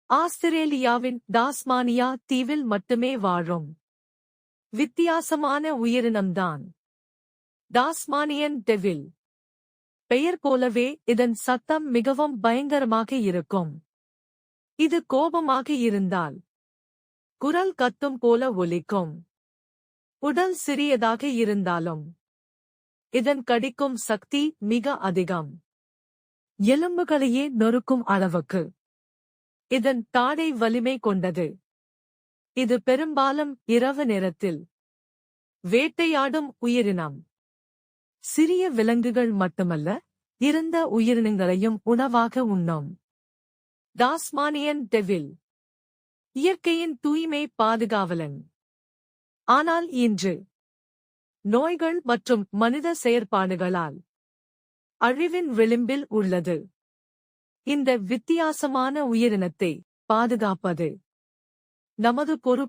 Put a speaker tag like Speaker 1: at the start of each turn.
Speaker 1: ஆஸ்திரேலியாவின் டாஸ்மானியா தீவில் மட்டுமே வாழும் வித்தியாசமான உயிரினம்தான் டாஸ்மானியன் டெவில். பெயர் போலவே இதன் சத்தம் மிகவும் பயங்கரமாக இருக்கும். இது கோபமாக இருந்தால் குரல் கத்தும் போல ஒலிக்கும். உடல் சிறியதாக இருந்தாலும் இதன் கடிக்கும் சக்தி மிக அதிகம். எலும்புகளையே நொறுக்கும் அளவுக்கு இதன் தாடை வலிமை கொண்டது. இது பெரும்பாலும் இரவு நேரத்தில் வேட்டையாடும் உயிரினம். சிறிய விலங்குகள் மட்டுமல்ல, இறந்த உயிரினங்களையும் உணவாக உண்ணும். டாஸ்மானியன் டெவில் இயற்கையின் தூய்மை பாதுகாவலன். ஆனால் இன்று நோய்கள் மற்றும் மனித செயற்பாடுகளால் அழிவின் விளிம்பில் உள்ளது. இந்த வித்தியாசமான உயிரினத்தை பாதுகாப்பது நமது பொறுப்பு.